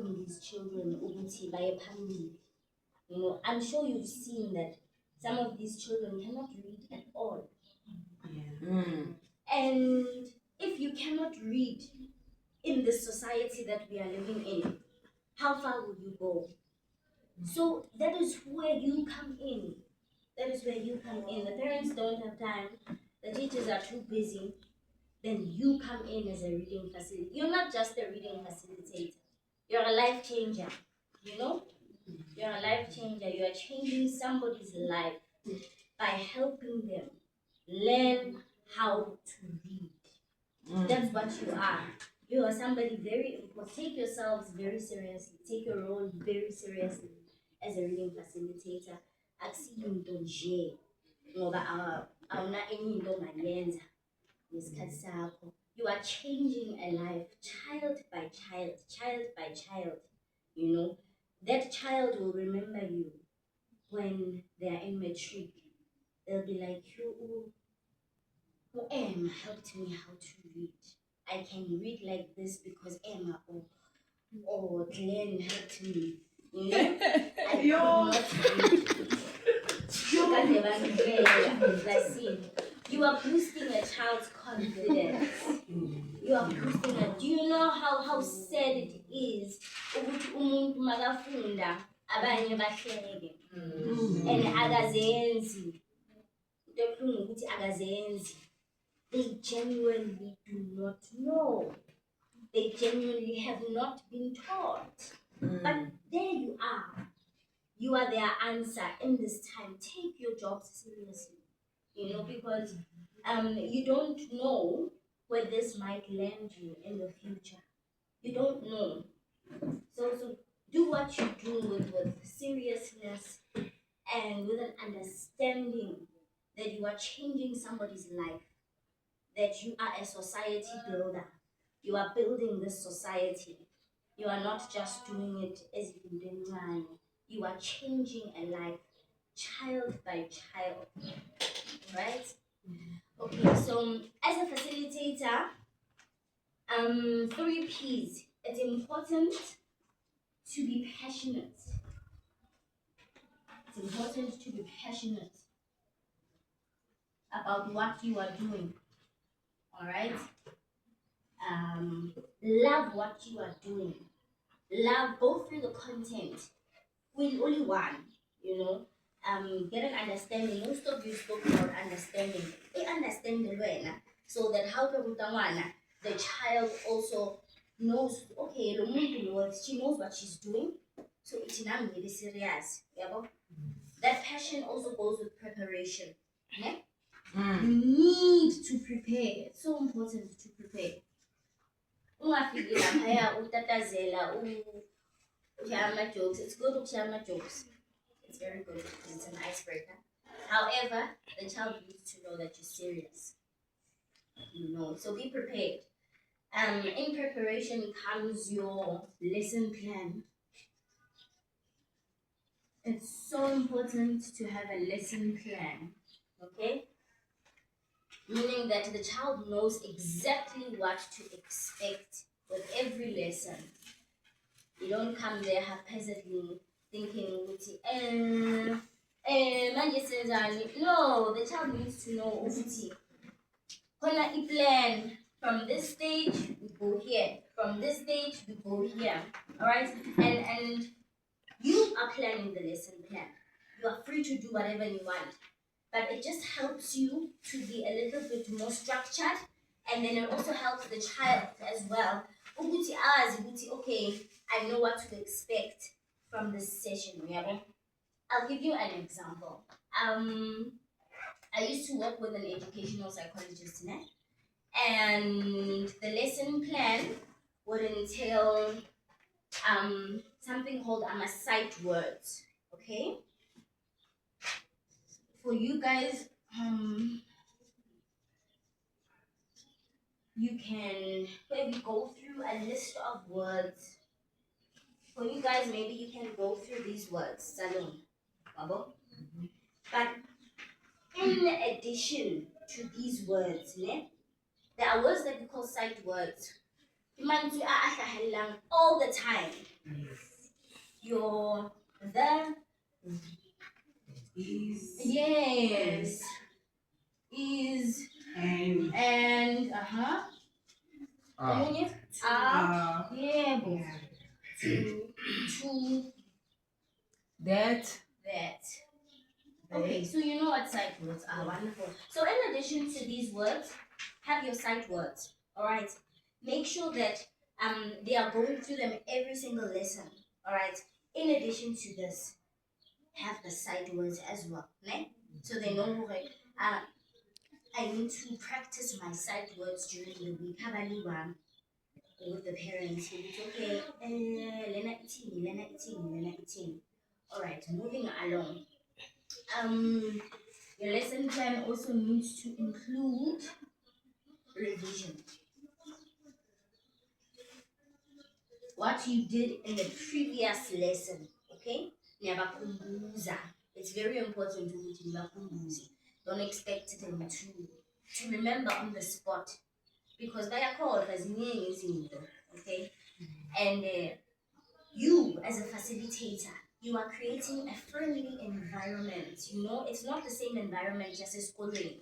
helping these children ukuthi baye phambili. You know, I'm sure you've seen that some of these children cannot read at all. And if you cannot read in the society that we are living in, how far will you go? So that is where you come in. That is where you come in. The parents don't have time. The teachers are too busy. Then you come in as a reading facilitator. You're not just a reading facilitator. You're a life changer. You know? You're a life changer. You are changing somebody's life by helping them learn how to read. That's what you are. You are somebody very important. Take yourselves very seriously. Take your role very seriously as a reading facilitator. Akusiyinto nje ngoba awuna enye into ongayenza ngesikhathi sakho. You are changing a life, child by child, child by child. You know, that child will remember you when they are in matric. They'll be like, Emma helped me how to read. I can read like this because Emma or Glenn helped me. You know, I could not read. You are boosting a child's confidence. You are boosting it. Do you know how sad it is? Ukuthi umuntu makafunda abanye bahleke and akazenzi. Ukuthi akazenzi. They genuinely do not know. They genuinely have not been taught. But there you are. You are their answer in this time. Take your jobs seriously. You know, because you don't know where this might land you in the future. You don't know. So do what you do with seriousness and with an understanding that you are changing somebody's life, that you are a society builder. You are building this society. You are not just doing it as you do. You are changing a life, child by child, right? Okay, so as a facilitator, 3 P's. It's important to be passionate. It's important to be passionate about what you are doing. All right. Love what you are doing. Love, go through the content. With only one, you know. Get an understanding. Most of you spoke about understanding. Understand the way, so that how the child also knows. Okay, she knows what she's doing. So it's not really serious. That passion also goes with preparation. Okay? You need to prepare. It's so important to prepare. It's good to share my jokes. It's very good because it's an icebreaker. However, the child needs to know that you're serious. You know, so be prepared. In preparation comes your lesson plan. It's so important to have a lesson plan, okay? Meaning that the child knows exactly what to expect with every lesson. You don't come there haphazardly thinking, no, the child needs to know, plan from this stage, we go here. From this stage, we go here. All right? And you are planning the lesson plan. You are free to do whatever you want. But it just helps you to be a little bit more structured. And then it also helps the child as well. Okay, I know what to expect from this session. I'll give you an example. I used to work with an educational psychologist, and the lesson plan would entail something called sight words. Okay, for you guys, you can maybe go through a list of words. For you guys, maybe you can go through these words. Salon, but in addition to these words, there are words that we call sight words. All the time. Your the Is. yes is and omunye yebo to That. okay, so you know what sight words are. Wonderful. So in addition to these words, have your sight words. All right. Make sure that they are going through them every single lesson. All right. In addition to this, have the sight words as well. Ne? So they know like I need to practice my sight words during the week. Habaliwa with the parents. It's okay. Lena eating. All right. Moving along. Your lesson plan also needs to include revision. What you did in the previous lesson, okay? Niyabakhumbuza. It's very important to nibakhumbuze. Don't expect them to remember on the spot because they are called as izinto, okay? And you as a facilitator, you are creating a friendly environment. You know, it's not the same environment just as schooling.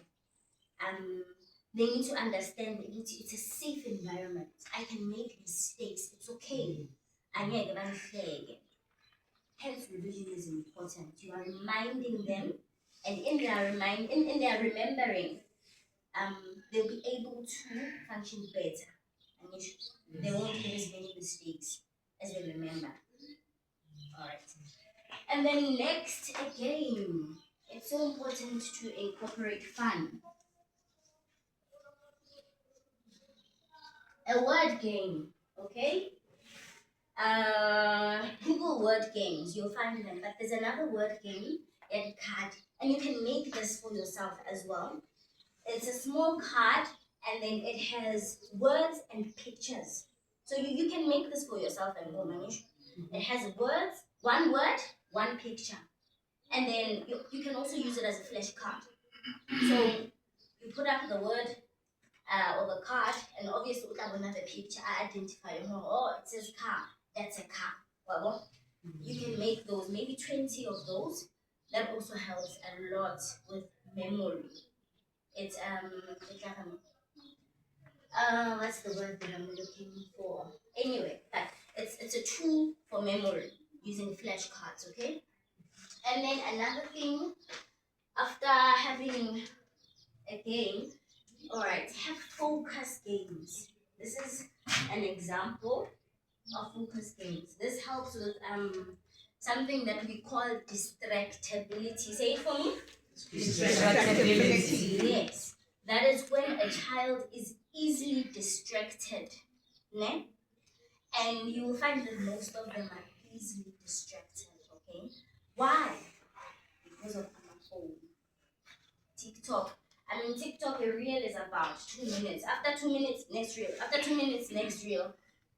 They need to understand that it's a safe environment. I can make mistakes. It's okay. Angeke bangihleke. Hence, revision is important. You are reminding them, and in their remembering, they'll be able to function better, and they won't make as many mistakes as they remember. All right. And then next, a game. It's so important to incorporate fun. A word game, okay? Google word games, you'll find them. But there's another word game, a card, and you can make this for yourself as well. It's a small card, and then it has words and pictures. So you can make this for yourself at home, Manish. It has words, one word, one picture. And then you can also use it as a flashcard. So you put up the word or the card, and obviously we have another picture. I identify, oh, it says car, that's a car. Well, you can make those, maybe 20 of those. That also helps a lot with memory. It's what's the word that I'm looking for? Anyway, it's a tool for memory using flashcards, okay? And then another thing, after having a game, all right, have focus games. This is an example of focus games. This helps with something that we call distractibility. Say it for me. Distractibility. Yes, that is when a child is easily distracted, ne? And you will find that most of them are easily distracted. Okay, why? Because of our phone. TikTok. I mean, TikTok, a reel is about 2 minutes. After 2 minutes, next reel. After 2 minutes, next reel.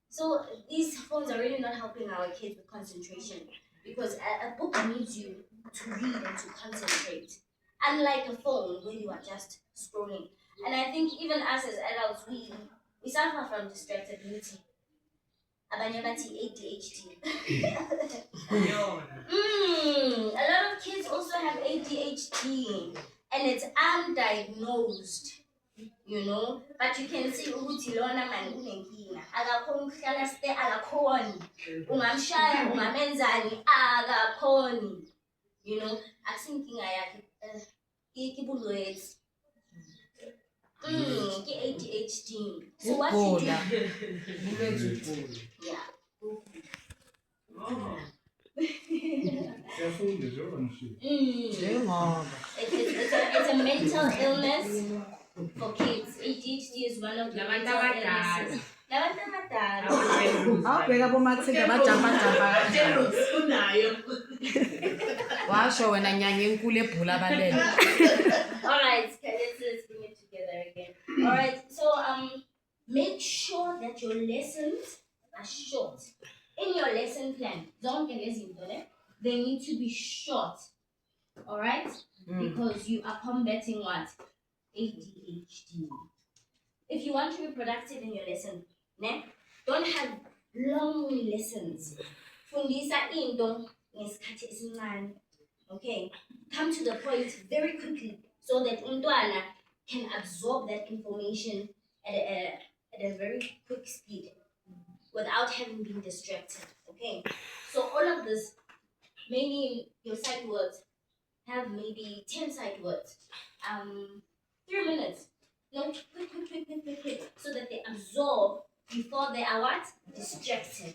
So these phones are really not helping our kids with concentration because a book needs you to read and to concentrate. Unlike a phone where you are just scrolling. And I think even us as adults, we suffer from distractibility. Abanye bathi ADHD. A lot of kids also have ADHD and it's undiagnosed, you know, but you can see ukuthi lona man unenkinga akakhoni ukuhlala stay akakhoni ungamshaya ungamenzani akakhoni, you know, akusinkinga yakhe kibulwethu ADHD. So what you do? Yeah. It's a mental illness for kids. ADHD is one of the mental illnesses. Washo wena nyanya enkulu ebhula abalele. Alright, let's bring it together again. Alright, so make sure that your lessons are short. In your lesson plan, they need to be short. Alright? Because you are combating what? ADHD. If you want to be productive in your lesson, don't have long lessons. Fundisa into ngesikhathi esincane. Okay, come to the point very quickly so that umntwana can absorb that information at a very quick speed without having been distracted. Okay, so all of this, maybe your sight words have maybe 10 sight words, 3 minutes. No, quick, so that they absorb before they are what? Distracted.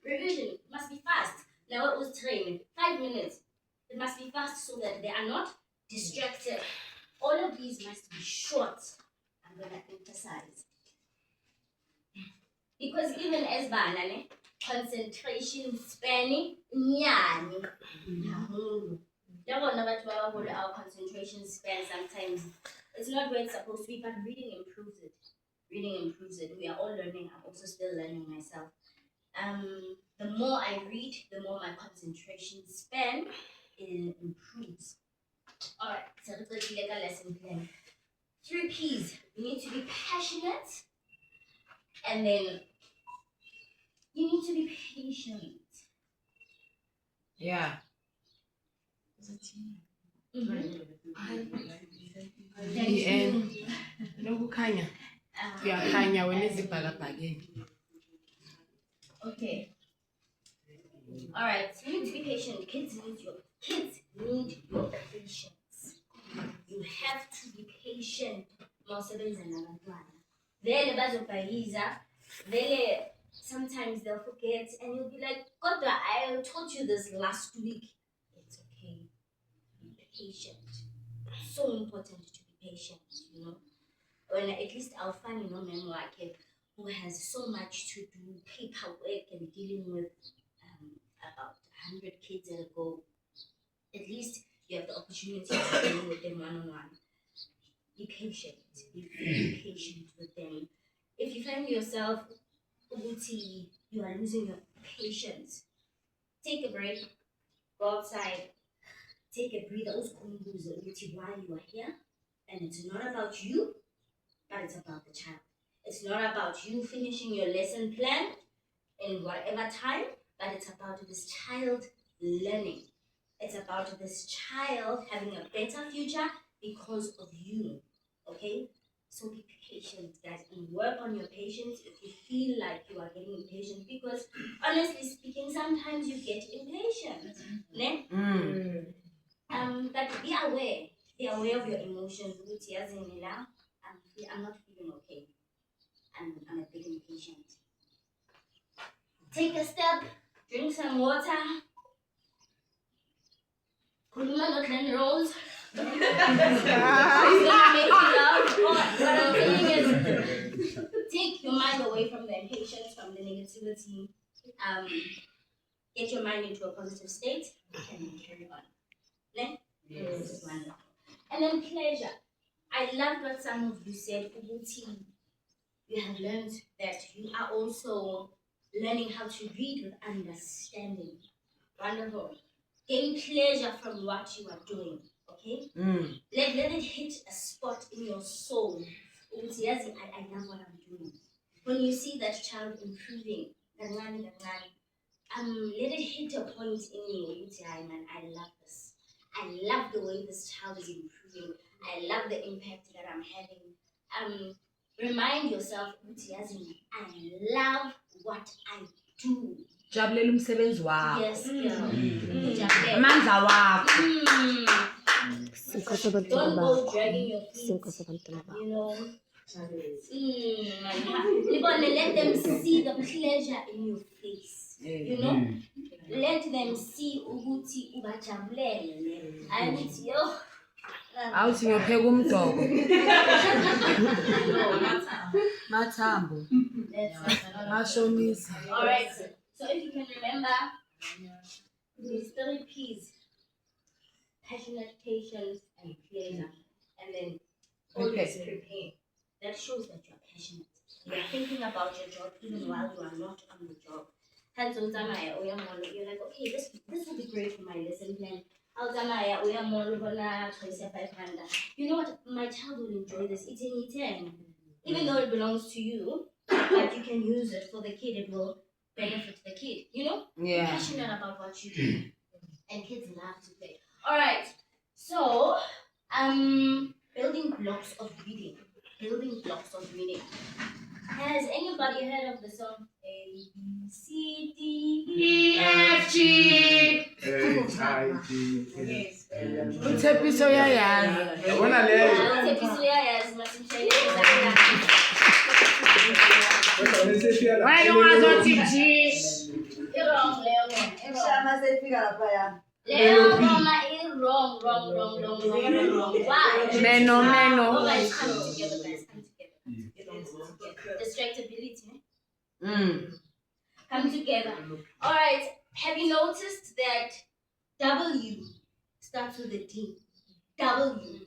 Revision must be fast. Now it was trained 5 minutes. It must be fast so that they are not distracted. All of these must be short. I'm gonna emphasize because even as banane, concentration span nyani. Our concentration span sometimes it's not where it's supposed to be, but reading improves it. Reading improves it. We are all learning. I'm also still learning myself. The more I read, the more my concentration span improves. All right, so let's go to the lesson plan. 3 P's. You need to be passionate, and then you need to be patient. Yeah. Lokukhanya. Kuyakhanya wena ezibhakabhakeni. Okay. All right. So you need to be patient. Kids need your patience. You have to be patient. Sometimes they'll forget, and you'll be like, "God, I taught you this last week." It's okay. Be patient. So important to be patient. You know, when at least I'll find memoir kid who has so much to do, paperwork and dealing with about 100 kids at a go. At least you have the opportunity to deal with them one-on-one. Be patient. Be very patient with them. If you find yourself, you are losing your patience, take a break, go outside, take a breather, why you are here. And it's not about you, but it's about the child. It's not about you finishing your lesson plan in whatever time, but it's about this child learning. It's about this child having a better future because of you. Okay? So be patient, guys, and work on your patience if you feel like you are getting impatient. Because honestly speaking, sometimes you get impatient. Ne? But be aware. Be aware of your emotions. I'm not feeling okay. I'm a bit impatient. Take a step, drink some water. Kuluma not then rolls. It's gonna make you laugh. What I'm saying is, take your mind away from the impatience, from the negativity. Get your mind into a positive state, and then carry on. Ne? Yes. This is wonderful. And then pleasure. I love what some of you said, Ubuti. You have learned that you are also learning how to read with understanding. Wonderful. Gain pleasure from what you are doing. Okay? Let it hit a spot in your soul. Yes, I love what I'm doing. When you see that child improving, let it hit a point in you. I love this. I love the way this child is improving. I love the impact that I'm having. Remind yourself, I love what I do. Jabulela umsebenzi wakho. Yes, girl. Amandla wakho. Don't go dragging your feet. You know. Let them see the pleasure in your face. You know. Let them see ukuthi ubajabulele. Ayithi yo. Awuthi ngiyopheka umdoko. Mathambo. Mashonisa. All right. So if you can remember these 3 P's: passionate, patience, and pleasure, and then always prepare. That shows that you are passionate. You are thinking about your job even while you are not on the job. You're like, okay, this will be great for my lesson plan. You know what? My child will enjoy this. It's in 10. Even though it belongs to you, but you can use it for the kid. It will benefit the kid. You know, be Yeah. passionate about what you do, and kids love to play. All right, so building blocks of reading. Building blocks of reading. Has anybody heard of the song A B C D E F G? Yes. Utshepiso uyayazi. Yabona leyo. Uthephisa uyayazi masimshayelele. Wena ungazothi G. Wrong, leyo ngoma. Shama sefika laphaya. Leyo ngoma wrong. Why? Meno. Oh, guys, come together, guys. Come together. Distractibility. Come together. All right. Have you noticed that W starts with a D? W.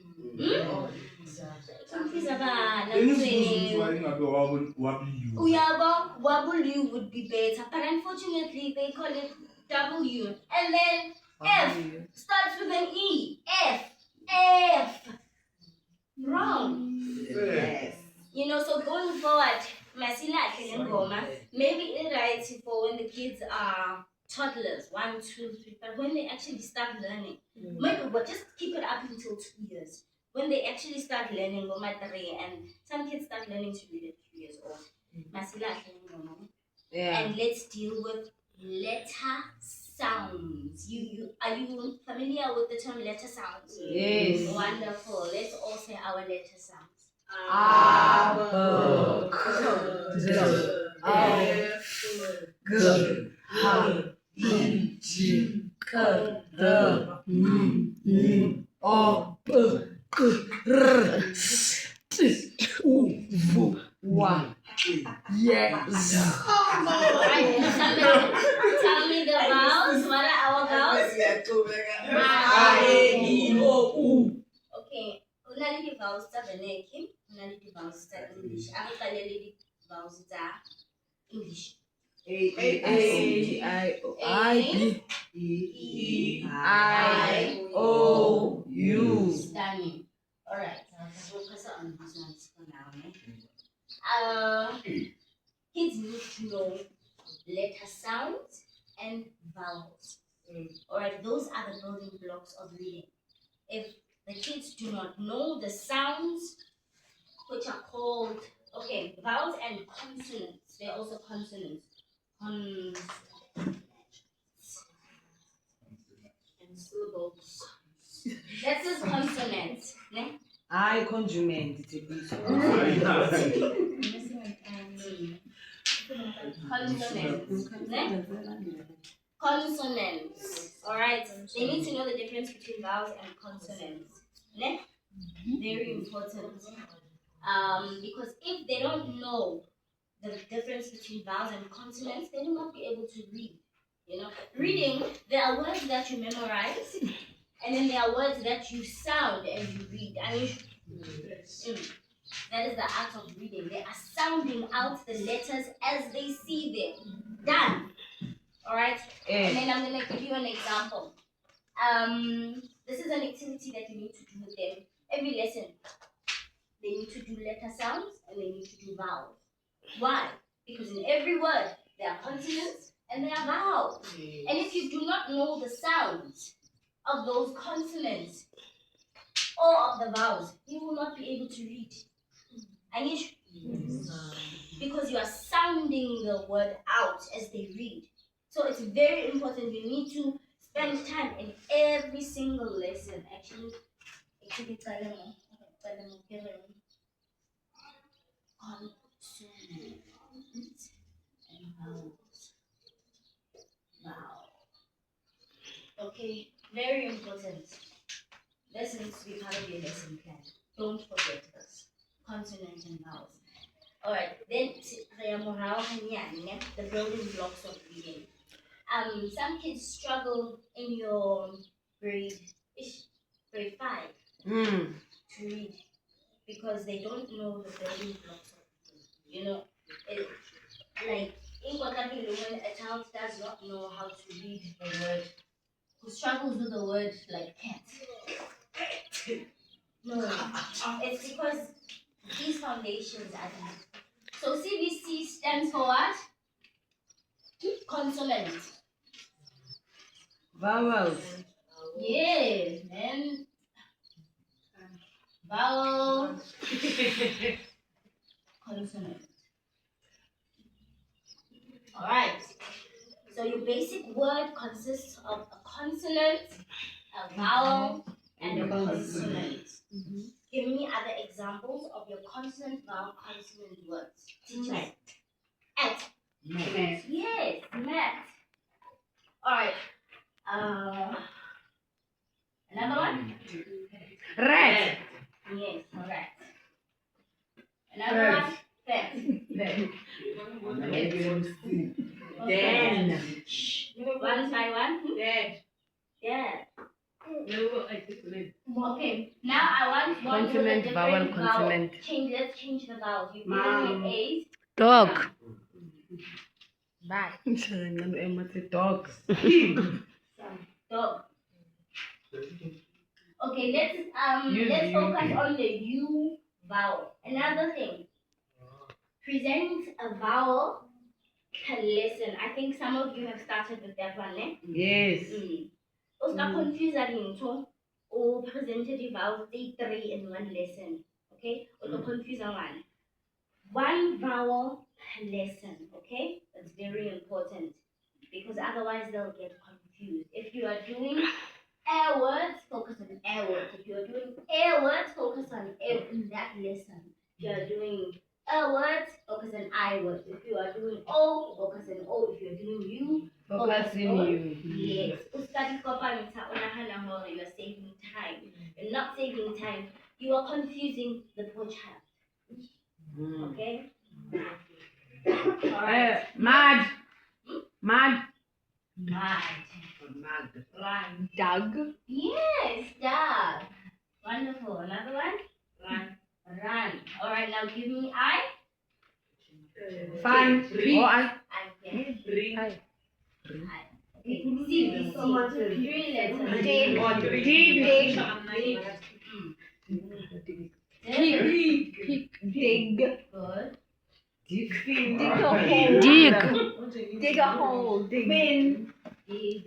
Uyabo, W would be better, but unfortunately they call it W. And then F starts with an E. F. Wrong. Yes. You know, so going forward, maybe it's right for when the kids are toddlers, 1, 2, 3, but when they actually start learning, maybe but just keep it up until 2 years. When they actually start learning, and some kids start learning to read at 3 years old. Yeah. And let's deal with letter sounds. Are you familiar with the term letter sounds? Yes. Wonderful. Let's all say our letter sounds. Yes. Alright, tell me the vowels. What are our vowels? Okay. Unali vowels tsa Beneki, unali vowels tsa English. Akukaleli vowels tsa English. A-I-O-U. Stunning. Alright, focus on these ones for now. Kids need to know letter sounds and vowels. Alright, those are the building blocks of reading. If the kids do not know the sounds, which are called, vowels and consonants, they're also consonants. And syllables. That is consonants. Ne? I conjugate. It's a bit. Consonants. Ne? Consonants. Alright. They need to know the difference between vowels and consonants. Ne? Very important. Because if they don't know the difference between vowels and consonants, they will not be able to read. You know, reading, there are words that you memorize, and then there are words that you sound and you read. I mean, that is the act of reading. They are sounding out the letters as they see them. Done. All right. And then I'm gonna give you an example. This is an activity that you need to do with them every lesson. They need to do letter sounds and they need to do vowels. Why? Because in every word there are consonants and there are vowels. And if you do not know the sounds of those consonants or of the vowels, you will not be able to read. Anish? Because you are sounding the word out as they read. So it's very important. You need to spend time in every single lesson. Actually, consonants and vowels. Wow. Okay, very important. This needs to be part of your lesson plan. Don't forget this. Consonants and vowels. Alright, then the building blocks of reading. Some kids struggle in your grade 5 to read because they don't know the building blocks of reading. You know, like when a child does not know how to read a word, who struggles with the word like cat. No, it's because these foundations are deep. So CVC stands for what? Consonant. Vowels. Yes, and vowel, consonant. All right. So your basic word consists of a consonant, a vowel, and a consonant. Give me other examples of your consonant, vowel, consonant words. Teachers. At. Math. Yes, math. All right. Another one? Red. Yes, correct. Another one? Fat. Then. One by one? Dead. Yeah. No, I think red. Okay. Now I want one with a Consonant, different vowel, vowel. consonant. Let's change the vowels. You've given me A's. Dog. Bye. Dogs. Dog. Okay, let's focus on the U vowel. Another thing. Present a vowel per lesson. I think some of you have started with that one, eh? Yes. Oska confuse into or presented the vowels 3 in one lesson. Okay? Or the confuse one. One vowel per lesson, okay? That's very important because otherwise they'll get confused. If you are doing air words, focus on air words. If you are doing air words, focus on air in that lesson. If you are doing words, focus on I words. If you are doing O, focus on O. If you are doing U, Focus on you. yes. Uskadi kopa mita unahana hore, you are saving time. You're not saving time. You are confusing the poor child. Okay? Alright. Mad. Mad. Mad. Run. Dog. Yes, dog. Wonderful. Another one? Run. Run. Alright, now give me I. Fun. Oh, I. I. Bring. Okay. C. So much. 3 letters. Dig. Good. Dig a hole. Dig a hole. Dig. Bin. Dig.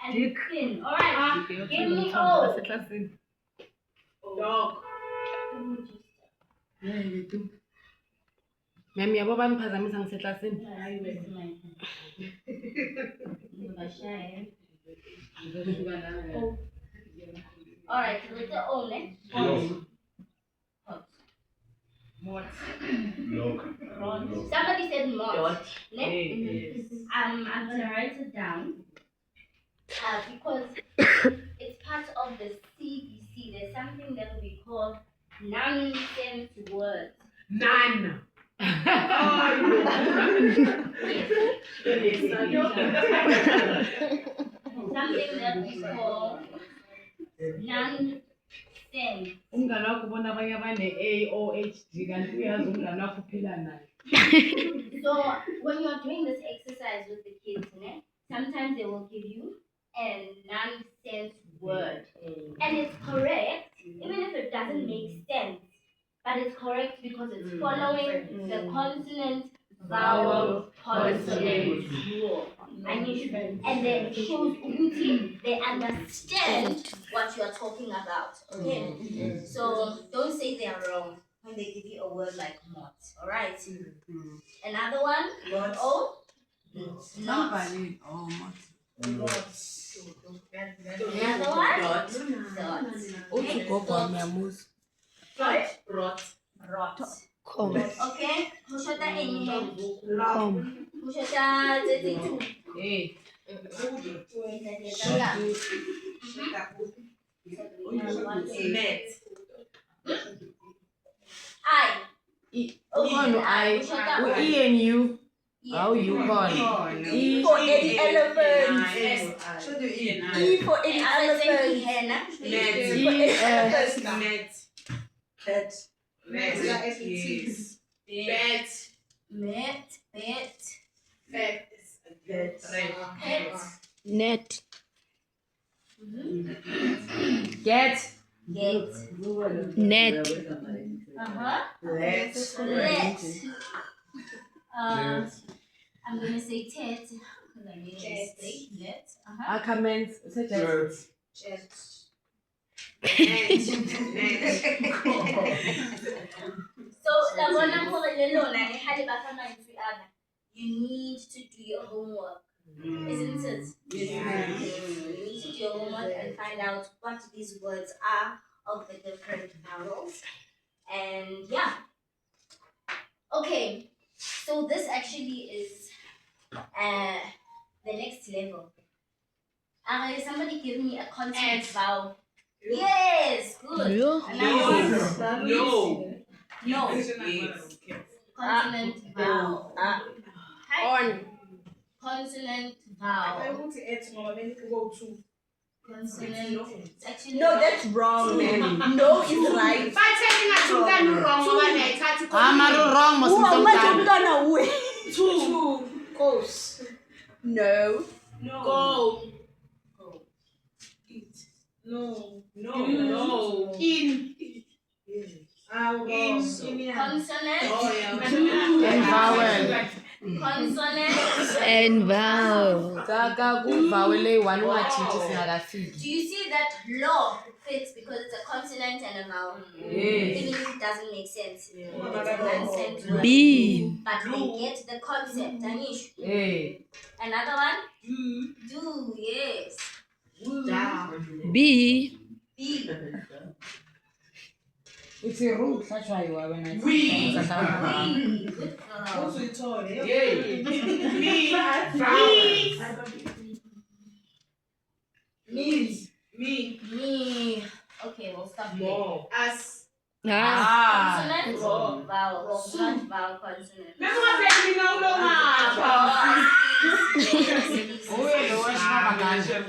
And fin. Alright. Give me O. Dog. Mami yabo baniphazamisa ngiseklasini. Alright, so it's the O next. Somebody said mot. I'm gonna write it down because it's part of the CBC. There's something that we call nonsense words. None. Something that we call nonsense. Umngane wakho ubona abanye abane-AOHD kanti uyazi umngane wakho uphila naye. So when you're doing this exercise with the kids, sometimes they will give you a nonsense word. And it's correct, even if it doesn't make sense. But it's correct because it's following the consonant, vowel, consonant rule. And then it shows Uguti, they understand what you are talking about. Okay? So don't say they are wrong when they give you a word like mot. Alright? Another one, word O. Not. Another one? Dot. Rot. Com. Okay? Kushota any. Com. Kushota 32. Hey. Net. I. E and U. How you call? E for any elephant. Should E for any elephant. Net. Cat. Net. Get. Net. Uh-huh. Let. Let. I'm gonna say tet. Because I made a mistake. Let. Comments. Such as. So you need to do your homework, isn't it? Yes. You need to do your homework and find out what these words are of the different vowels. And yeah. Okay. So this actually is the next level. Somebody give me a consonant vowel. Yes, good. No. No. Consonant vowel. On. Consonant vowel. Consonant. Actually, No, that's wrong, man. No is right. Wrong. Two. Goes. No. Go. No. In. Consonant. And vowel. Consonant. And vowel. Do you see that law fits because it's a consonant and a vowel? Even if it doesn't make sense. It's a nonsense word. B. But they get the concept, Anish. Another one? Do, yes. B. B. It's a root. That's why you are when I Good girl. Me. Okay, we'll stop there. Consonant, vowel. Not vowel, consonant.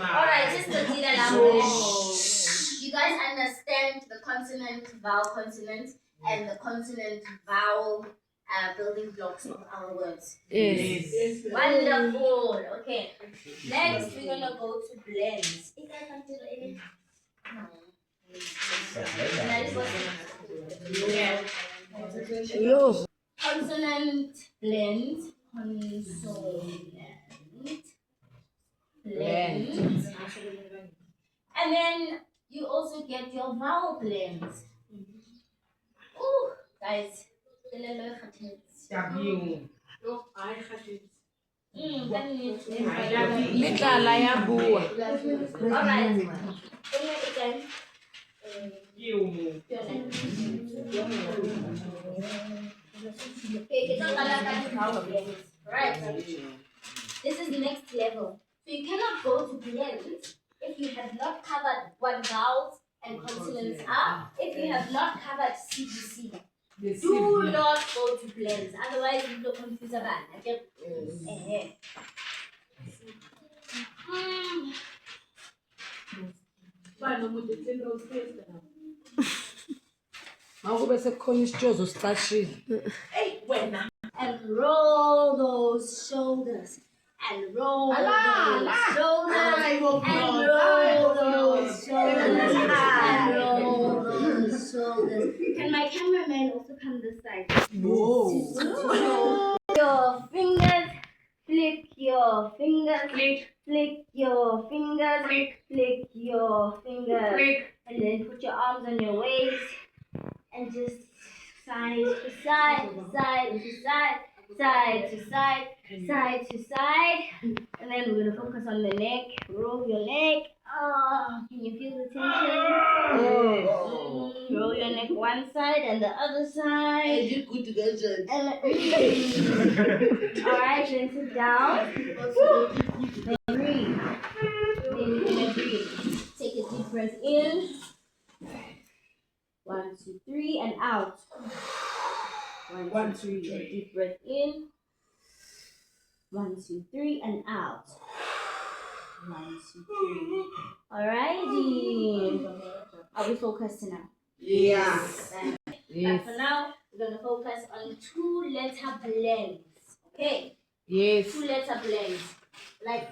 Alright, just to see that you guys understand the consonant, vowel, consonant, and the consonant, vowel building blocks of our words. Yes. Wonderful. Okay. Next, we're gonna go to blends. Yo. Consonant blends. Consonant blends. And then you also get your vowel blends. Ooh, guys. Alright. Right. This is the next level. So you cannot go to blends if you have not covered what vowels and consonants are. If you have not covered CBC. Do not go to blends. Otherwise you will confuse about it. And roll those shoulders. And roll those shoulders. And roll those shoulders. And roll those shoulders. Can my cameraman also come this side? Whoa. Your fingers. Flick your fingers. Flick your fingers. Flick your fingers. And then put your arms on your waist. And just side to side, side to side, side to side, side to side. And then we're going to focus on the neck. Roll your neck. Oh, can you feel the tension? Roll your neck one side and the other side. Alright, then sit down. Then breathe. Then you're going to breathe. Take a deep breath in. 1, 2, 3, and out. 1, 2, 3, deep breath in. 1, 2, 3, and out. 1, 2, 3. Alrighty. Are we focused now? Yes. But for now, we're going to focus on 2-letter blends. Okay? Yes. 2-letter blends. Like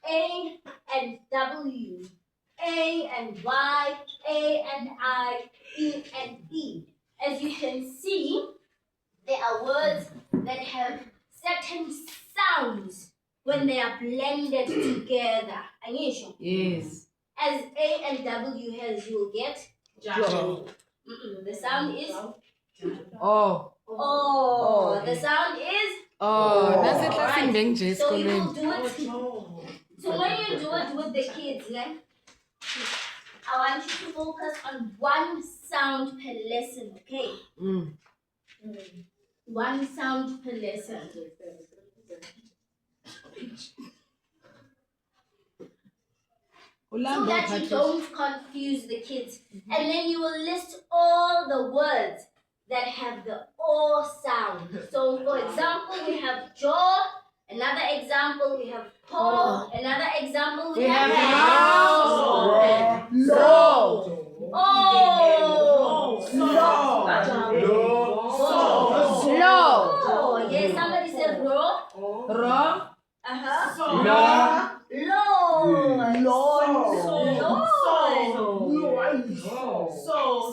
A and W. A and Y, A and I, E and E. As you can see, there are words that have certain sounds when they are blended together. Angisho. Yes. As A and W has, you will get Joe. The sound is Oh. oh. The sound is Oh. That's it. Alright. So you will do it. So when you do it with the kids, I want you to focus on one sound per lesson, okay? One sound per lesson. So that you don't confuse the kids. And then you will list all the words that have the O sound. So for example, we have jaw. Another example, we have paw. Another example, we have Low. Oh. Slow. Yes, somebody said raw. Raw. Low.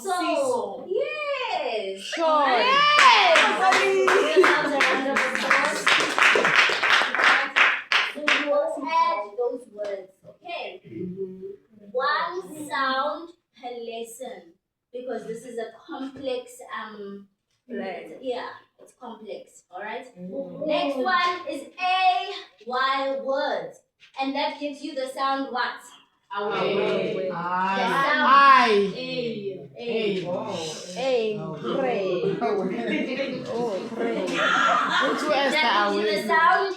So. Yes. Sure. So you will add those words, okay? One sound per lesson, because this is a complex it's complex. All right. Next one is A-Y words, and that gives you the sound what? I. Pray. Oh, pray. That gives you the sound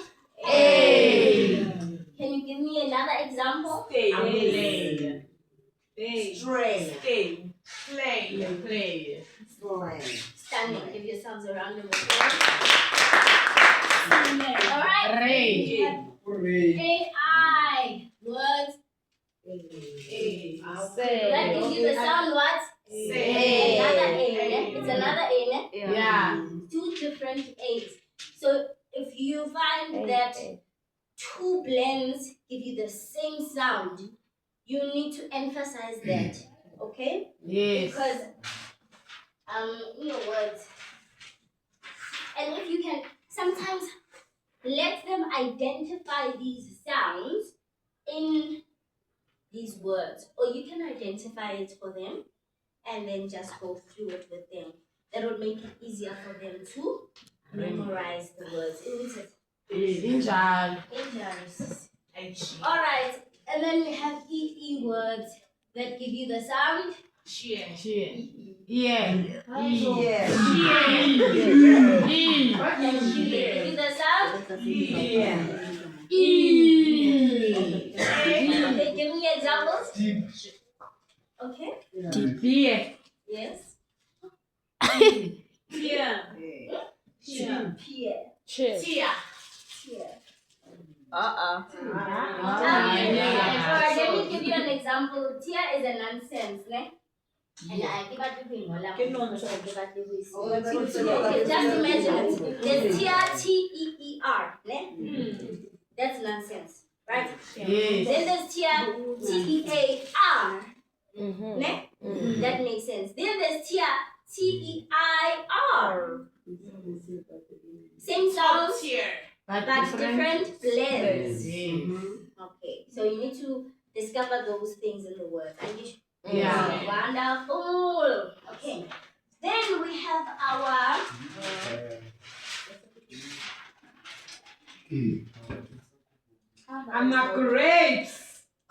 A. Can you give me another example? Standing. Give yourselves a round of applause. All right. A-I words. That gives you the sound what? Another A. It's another A. Yeah. Two different A's. So if you find that two blends give you the same sound, you need to emphasize that. Okay? Yes. Because in your words. And if you can sometimes let them identify these sounds in these words, or you can identify it for them and then just go through it with them. That would make it easier for them to memorize the words, isn't it? All right, and then we have EE words that give you the sound. Yeah. Can she give you the sound? Okay, give me examples. Okay. Yes. Peer. Alright, let me give you an example. Tia is a nonsense, ne? And I give it to him. Okay, just imagine it. There's Tia, T-E-E-R, ne? That's nonsense, right? Yes. Then there's Tia, T-E-A-R, ne? That makes sense. Then there's Tia, T-E-I-R. Same sound, but different blends. Okay, so you need to discover those things in the words. Yeah. Wonderful. Okay. Then we have our grapes.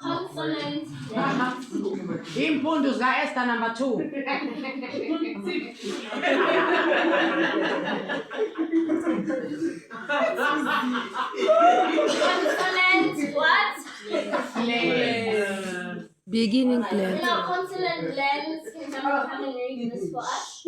consonant Impundu za Esther number 2. consonant what? Beginning plan. Now consonant blends. Can someone come and read this for us?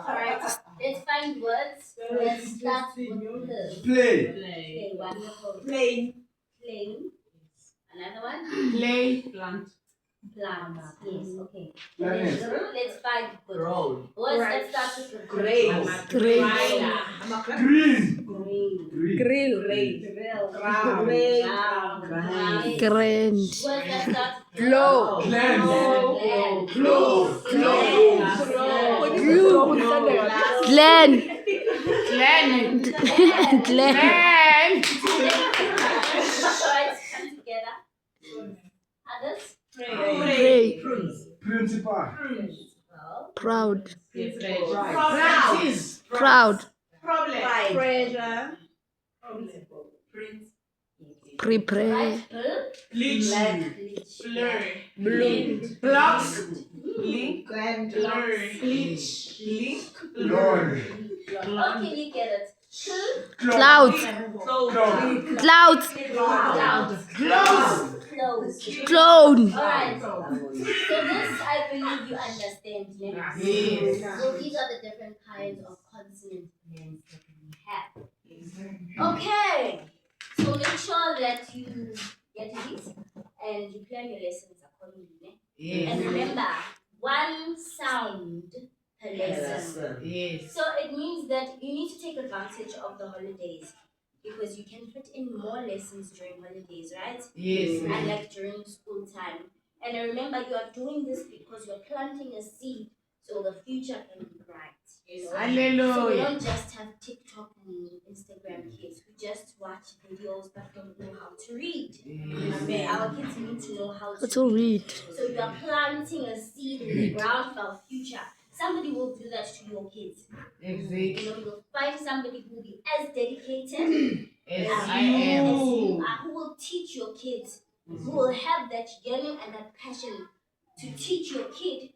Alright, let's find words. Let's start with the Play. Play. Wonderful. Plain. Plain. Another other one? Play. Plant. Plant. Yes, okay. Planet. Let's find good. Roll. Words that start with Grace. Green. Grill. Grand. Words that start with Glow. Gland. Glen. Glen. Glen. Glen. Alright, come together. Others? Pray. Principal. Well, Proud. Practice. Proud. Pressure. Prepare. right? Bleach. Blur. Bloom. Blocks. Bleach. Lord. Okay, you get it. Clouds. Clouds. Close. Clown. Alright. So this I believe you understand, yeah? Yes. So these are the different kinds of consonant blends that we have. Okay. So make sure that you get these and you plan your lessons accordingly. Yes. And remember, one sound per lesson. Yes. So it means that you need to take advantage of the holidays because you can fit in more lessons during holidays, right? Yes. Unlike during school time. And remember, you are doing this because you're planting a seed so the future can be bright. You know? So we Hallelujah. don't just have TikTok and Instagram kids. We just watch videos but don't know how to read. Yes. Our kids need to know how What to to read. read? So you are planting a seed in the ground for our future. Somebody will do that to your kids. Exactly. You know, you'll find somebody who will be as dedicated As as I you am. are, who will teach your kids, who will have that yearning and that passion to teach your kid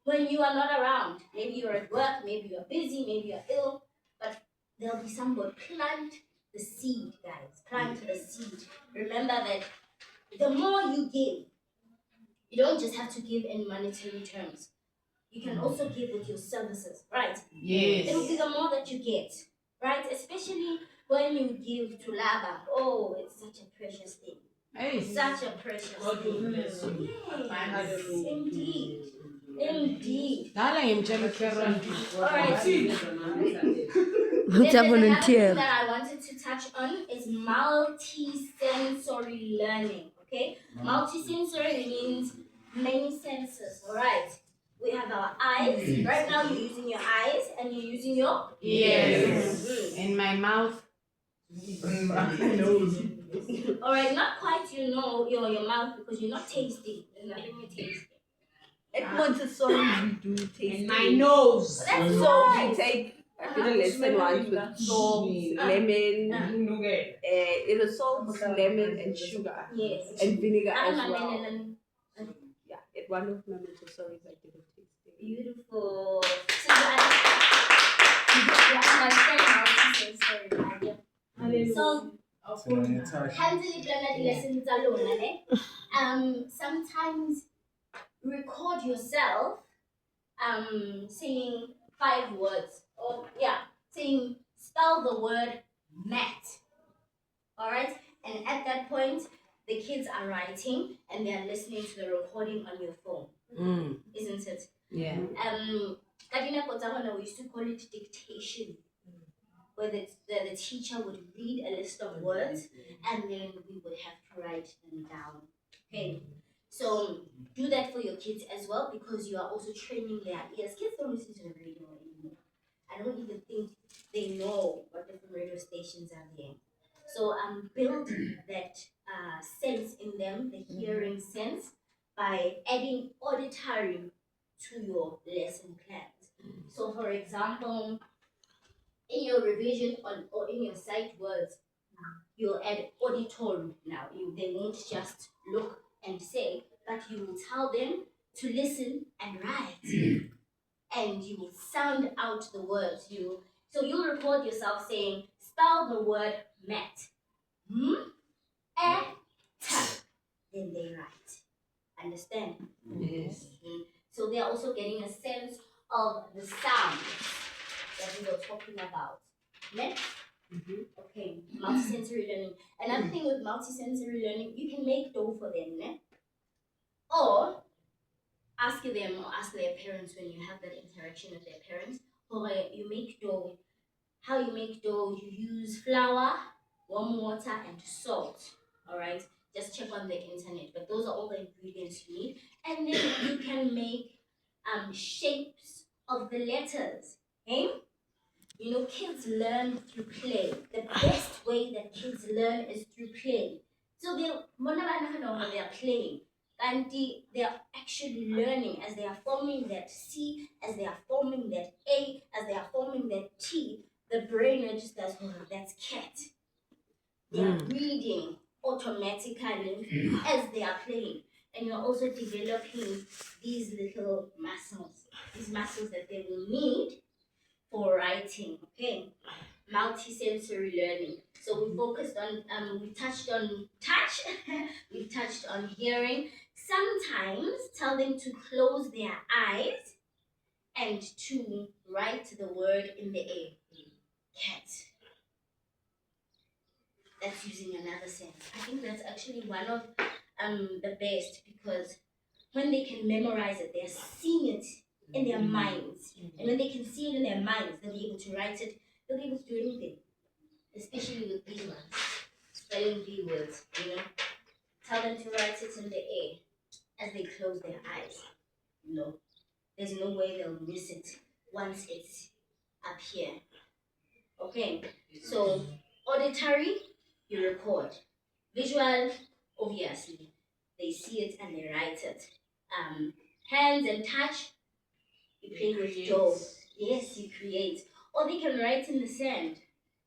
when you are not around. Maybe you're at work, maybe you're busy, maybe you're ill, but there'll be somebody. Plant the seed, guys. Plant the seed. Remember that the more you give, you don't just have to give in monetary terms. You can also give with your services, right? It will be Yes. the more that you get, right? Especially when you give to Laba. Oh, it's such a precious thing. Hey. Such a precious thing. Yes, indeed. Indeed. Dala ngimtshela uCaron. All right. What's a There's another thing volunteer? that I wanted to touch on is multi-sensory learning. Okay, multi-sensory means many senses. All right, we have our eyes. Right now, you're using your eyes and you're using your Yes. In my mouth. All right, not quite. You know your mouth because you're not tasting. There's nothing you're tasting. At Montessori, we do tasting. My nose. That's So nice. we take, I did a lesson once with salt, lemon, it is salt, lemon, and sugar, Yes. and vinegar as I'm well. a Yeah, at one of my Montessori's, I did a tasting. beautiful. So you understand multi-sensory, right? So handle the lessons alone, eh? Sometimes record yourself saying 5 words or saying spell the word mat. All right, and at that point the kids are writing and they are listening to the recording on your phone, isn't it? Yeah. Kadina Kotamana, we used to call it dictation, where the teacher would read a list of words and then we would have to write them down. Okay, so do that for your kids as well because you are also training their ears. Kids don't listen to the radio anymore. I don't even think they know what different radio stations are there. So build that sense in them, the hearing sense, by adding auditory to your lesson plans. So for example, in your revision or in your sight words, you'll add auditory now. They won't just look and say, but you will tell them to listen and write. And you will sound out the words. So you'll record yourself saying, spell the word mat. Then they write. Understand? Yes. So they're also getting a sense of the sound that we were talking about. Next. Okay, multisensory learning. Another thing with multisensory learning, you can make dough for them, ne? Or ask them or ask their parents when you have that interaction with their parents. Or you make dough. How you make dough, you use flour, warm water, and salt. Alright? Just check on the internet. But those are all the ingredients you need. And then you can make shapes of the letters. Okay? You know, kids learn through play. The best way that kids learn is through play. So they are playing. And they are actually learning as they are forming that C, as they are forming that A, as they are forming that T. The brain registers, oh, that's cat. They are reading automatically as they are playing. And you're also developing these little muscles, these muscles that they will need for writing, okay? Multisensory learning. So we focused on, we touched on touch, we touched on hearing. Sometimes tell them to close their eyes and to write the word in the air. Cat. That's using another sense. I think that's actually one of the best because when they can memorize it, they're seeing it in their minds. And when they can see it in their minds, they'll be able to write it, they'll be able to do anything. Especially with these ones. Spelling B words, you know. Tell them to write it in the air as they close their eyes. No. There's no way they'll miss it once it's up here. Okay. So auditory, you record. Visual, obviously. They see it and they write it. Hands and touch, you play with dough. Yes, you create. Or they can write in the sand.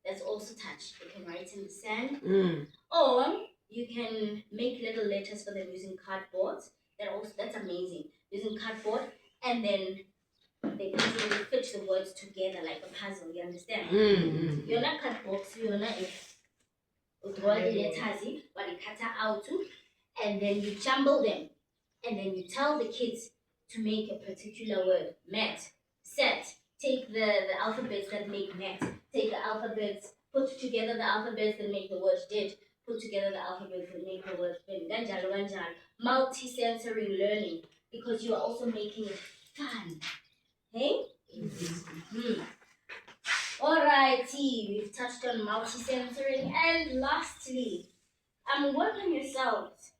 That's also touch. They can write in the sand. Or you can make little letters for them using cardboard. That's amazing. Using cardboard and then they easily fit the words together like a puzzle, you understand? You're not cardboard, you're not draw the letters, but you cut out and then you jumble them. And then you tell the kids to make a particular word. Mat, set. Take the alphabets that make mat. Take the alphabets, put together the alphabets that make the word did. Put together the alphabets that make the word bin. Multi-sensory learning because you are also making it fun. Hey? Alrighty, we've touched on multi-sensory. And lastly, work on yourselves.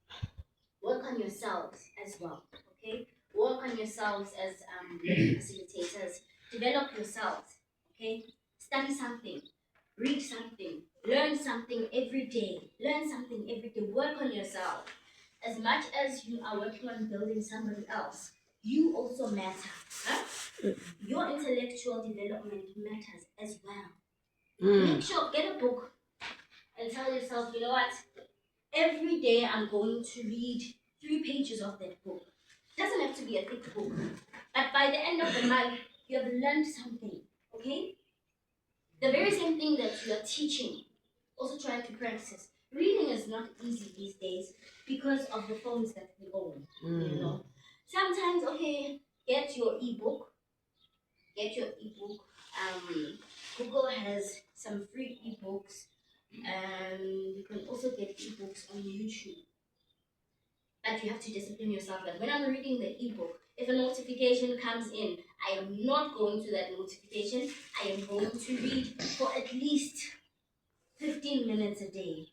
Work on yourselves as well, okay? Work on yourselves as learning facilitators. Develop yourselves, okay? Study something, read something, learn something every day. Learn something every day. Work on yourself. As much as you are working on building somebody else, you also matter. Huh? Your intellectual development matters as well. Make sure, get a book and tell yourself, you know what? Every day I'm going to read 3 pages of that book. Doesn't have to be a thick book. But by the end of the month, you have learned something, okay? The very same thing that you are teaching, also try to practice. Reading is not easy these days because of the phones that we own, you know? Sometimes, okay, get your ebook. Google has some free ebooks. You can also get ebooks on YouTube. But you have to discipline yourself that when I'm reading the ebook, if a notification comes in, I am not going to that notification. I am going to read for at least 15 minutes a day.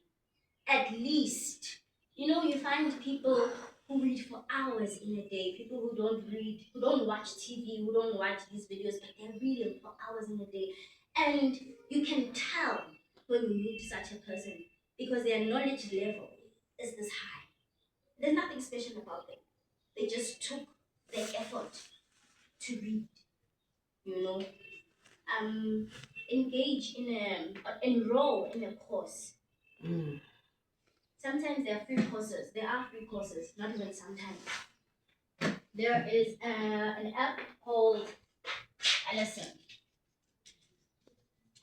At least. You know, you find people who read for hours in a day, people who don't read, who don't watch TV, who don't watch these videos, but they're reading for hours in a day. And you can tell when you meet such a person because their knowledge level is this high. There's nothing special about them. They just took the effort to read, you know. Engage enroll in a course. Sometimes there are free courses. There are free courses, not even sometimes. There is an app called Allison.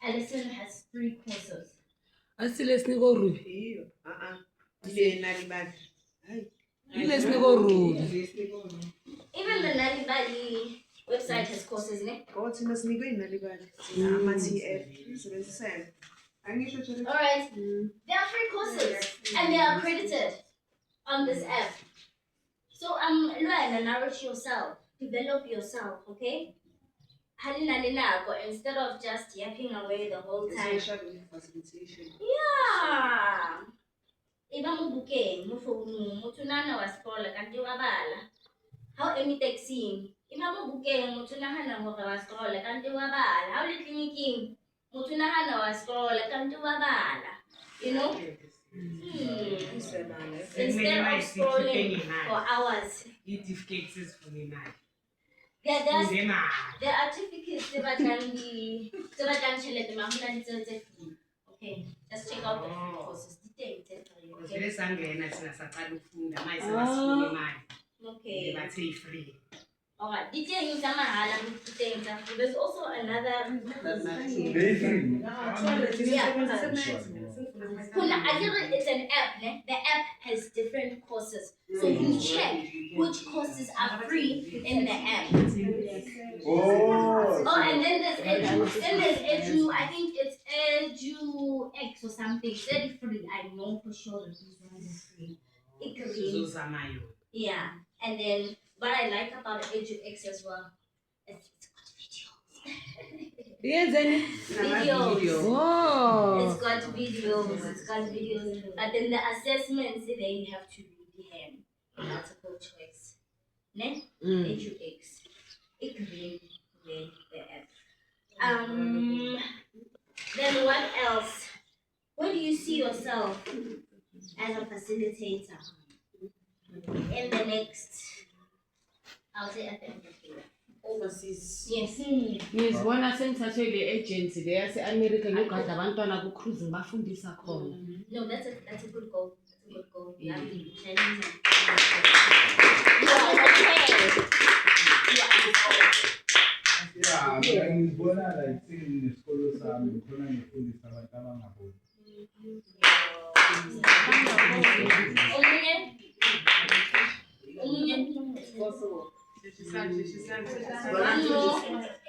Allison has free courses. Asilesni go Ruby. Iyo. Le Nali Bali. Ilesni go Ruby. Even the Nali Bali website has courses, ne? Kodwa thina sinikwe iNali Bali. Sina ama-TF. Sisebenzisana. Alright, there are free courses and they are accredited on this app. So learn and nourish yourself, develop yourself, okay? Instead of just yapping away the whole time. Yeah. Iba mo buke, mo phone, mo tunana wa scroll kanti wa bala. How emi texting? Iba mo buke, mo tunahana mo wa scroll kanti wa bala. How le clinicing? Mo tunahana wa scroll kanti wa bala. You know? Instead of scrolling for hours. There are certificates okay, just check out the free courses. Okay. Alright, there's also another. It's an app. The app has different courses, so you check which courses are free in the app. Oh, and then there's Edu. I think it's Edu X or something. They're free. I know for sure that these ones are free. Yeah, and then what I like about Edu X as well is it's got videos. Videos. Oh. It's got videos. But then the assessments, then you have to read them. Multiple choice. Ne? Edu X. The app. Then what else? Where do you see yourself as a facilitator in the next? I'll say at the end of the year. Overseas. Yes. Ngizibona sengithathwe le agency le yase-America ngogada abantwana ku-cruising bafundisa khona. No, that's a good goal. That's a good goal. Yeah. You are okay. Yeah, ngibona like senesikolo sami khona ngifundisa abantu abangaboni.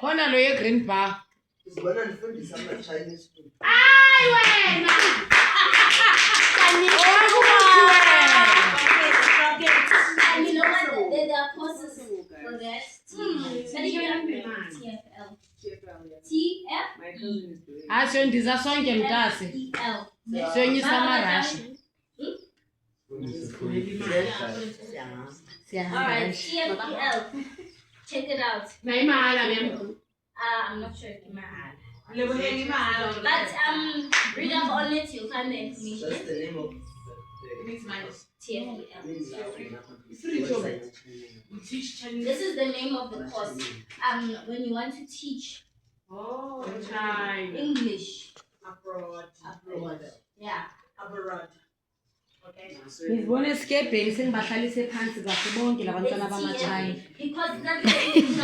Khona lo ye-green bar. Sibona nifundisa ama-Chinese food. Wena! And you know what? There are courses for that. TFL. TF? My cousin is doing it. Asho ndiza sonke mntase. TFL. Siyonyisa amarasha. Alright, TFL. Check it out. I'm not sure if you might. But read up on it, you'll find the information. That's the name of TFL. website. This is the name of the course. When you want to teach English abroad. Yeah. Abroad. Okay. Ngizibona escape sengibahlalise phansi kahle bonke labantwana bama-China. Because that's the thing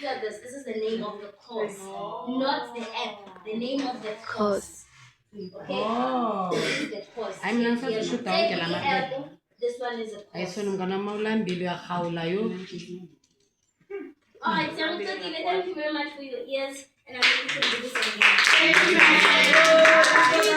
that this is the name of the course, not the app. The name of the course. Okay. Oh. This is the course. Hayi mina ngisashuda wonke la maphepha. This one is a course. Ayisona mngane wami ulambile uyahawula yo. Alright, so thank you very much for your ears, and I'm going to do this again. Thank you.